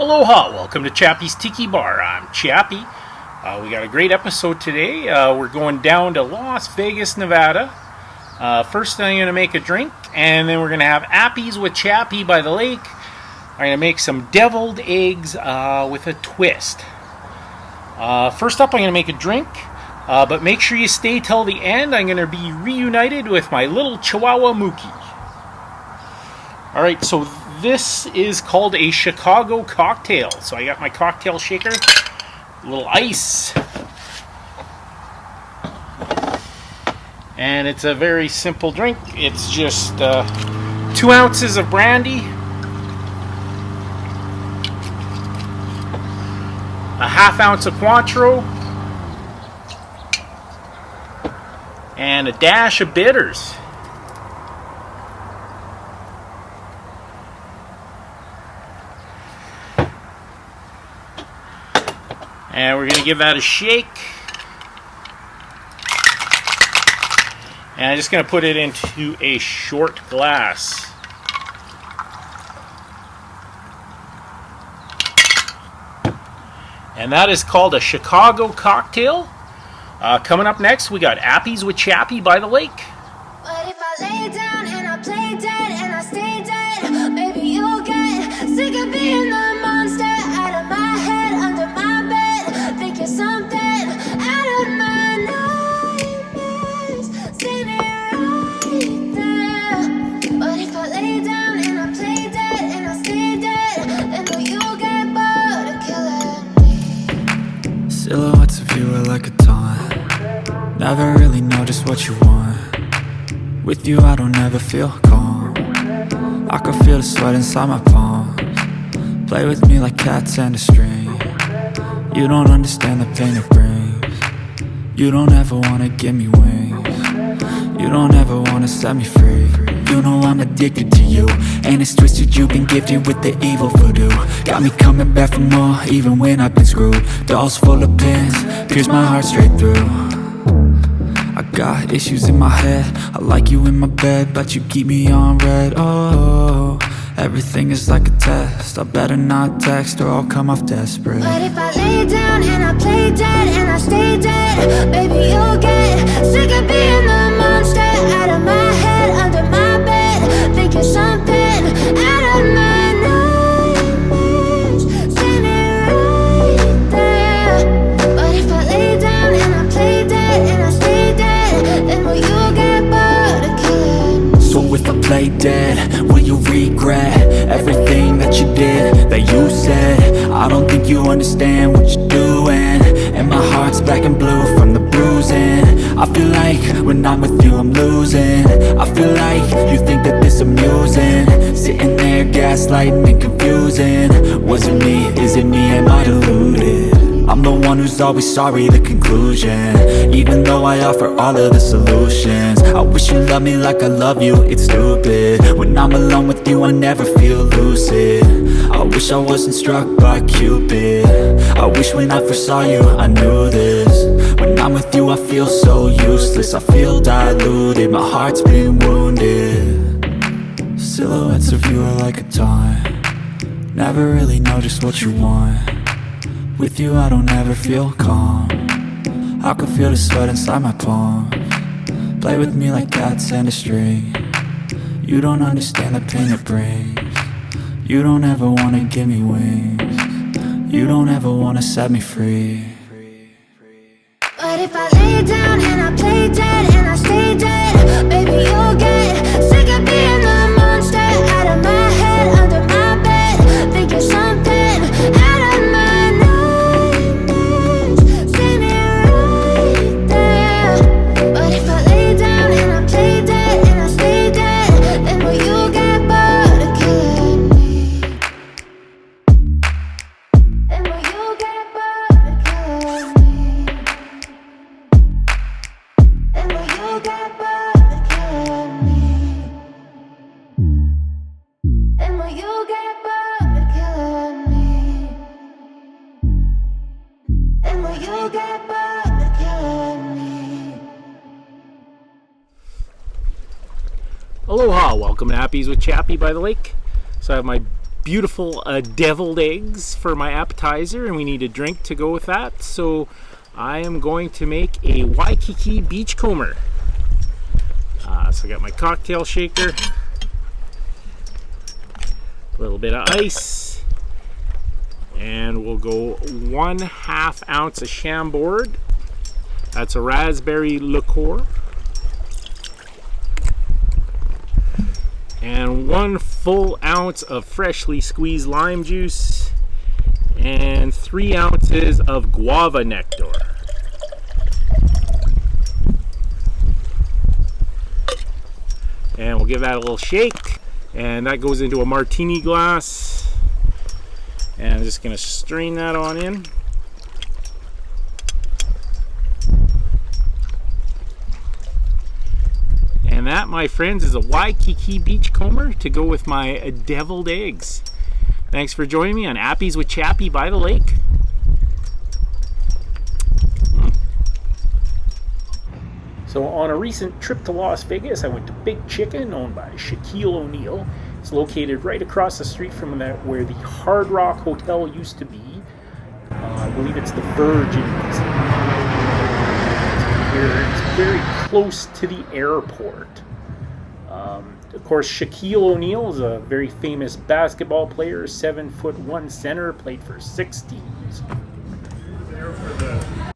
Aloha, welcome to Chappie's Tiki Bar. I'm Chappie. We got a great episode today. We're going down to Las Vegas, Nevada. First I'm going to make a drink, and then we're going to have appies with Chappie by the lake. I'm going to make some deviled eggs with a twist. First up I'm going to make a drink, but make sure you stay till the end. I'm going to be reunited with my little Chihuahua Mookie. Alright, so this is called a Chicago cocktail. So I got my cocktail shaker, a little ice, and it's a very simple drink. It's just 2 ounces of brandy, a ½ ounce of Cointreau, and a dash of bitters. And we're going to give that a shake. And I'm just going to put it into a short glass. And that is called a Chicago cocktail. Coming up next, we got appies with Chappie by the lake. But if I lay down and I play dead and I stay dead, maybe you'll get sick of being the monster out of my head, under my bed. Think you're something out of my nightmares. See me right there. But if I lay down and I play dead and I stay dead, then will you get bored of killing me? Silhouettes of you are like a taunt. Never really know just what you want. With you I don't ever feel calm. I can feel the sweat inside my palms. Play with me like cats and a string. You don't understand the pain it brings. You don't ever wanna give me wings. You don't ever wanna set me free. You know I'm addicted to you, and it's twisted, you've been gifted with the evil voodoo. Got me coming back for more, even when I've been screwed. Dolls full of pins, pierce my heart straight through. I got issues in my head, I like you in my bed, but you keep me on red. Oh, everything is like a test. I better not text or I'll come off desperate. But if I lay down and I play dead and I stay dead, baby you'll get sick of being the monster out of my head, under my bed. Think you're something out of my nightmares. See me right there. But if I lay down and I play dead and I stay dead, then will you get bored of killing me? So if I play dead, will you regret everything that you did, that you said? I don't think you understand what you're doing, and my heart's black and blue from the bruising. I feel like when I'm with you I'm losing. I feel like you think that this amusing, sitting there gaslighting and confusing. Was it me? Is it me? Am I deluded? I'm the one who's always sorry, the conclusion. Even though I offer all of the solutions, I wish you loved me like I love you, it's stupid. When I'm alone with you I never feel lucid. I wish I wasn't struck by Cupid. I wish when I first saw you I knew this. When I'm with you I feel so useless, I feel diluted, my heart's been wounded. Silhouettes of you are like a taunt. Never really know just what you want. With you I don't ever feel calm. I can feel the sweat inside my palms. Play with me like cats and a string. You don't understand the pain it brings. You don't ever wanna give me wings. You don't ever wanna set me free. But if I lay down and I play dead and I stay dead, baby you'll get sick of being the monster out of my head, under my bed. Think you're something out of my nightmares. See me right there. But if I lay down and I play dead and I stay dead, then will you get bored of killing me? Then will you get bored of killing me? Then will you get bored of killing me? Then will you get bored of killing me? Then will you get bored of killing me? Aloha, welcome to Appies with Chappie by the lake. So I have my beautiful deviled eggs for my appetizer, and we need a drink to go with that. So I am going to make a Waikiki Beachcomber. So I got my cocktail shaker, a little bit of ice, and we'll go 1/2 ounce of Chambord. That's a raspberry liqueur. And 1 full ounce of freshly squeezed lime juice, and 3 ounces of guava nectar. And we'll give that a little shake, and that goes into a martini glass. And I'm just going to strain that on in. And that, my friends, is a Waikiki Beachcomber to go with my deviled eggs. Thanks for joining me on Appies with Chappie by the lake. So on a recent trip to Las Vegas, I went to Big Chicken, owned by Shaquille O'Neal. It's located right across the street from where the Hard Rock Hotel used to be. I believe it's the Virgins. It's very close to the airport. Of course, Shaquille O'Neal is a very famous basketball player, 7'1" center, played for 6 teams. There for the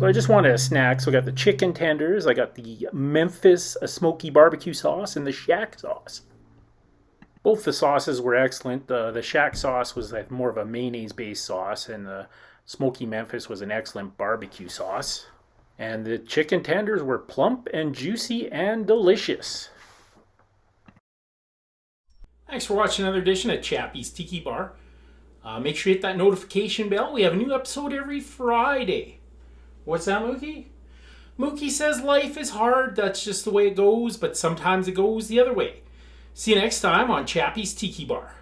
So I just wanted a snack, so I got the chicken tenders, I got the Memphis smoky barbecue sauce, and the Shaq sauce. Both the sauces were excellent. The Shaq sauce was like more of a mayonnaise-based sauce, and the smoky Memphis was an excellent barbecue sauce. And the chicken tenders were plump and juicy and delicious. Thanks for watching another edition of Chappie's Tiki Bar. Make sure you hit that notification bell. We have a new episode every Friday. What's that, Mookie? Mookie says life is hard. That's just the way it goes, but sometimes it goes the other way. See you next time on Chappie's Tiki Bar.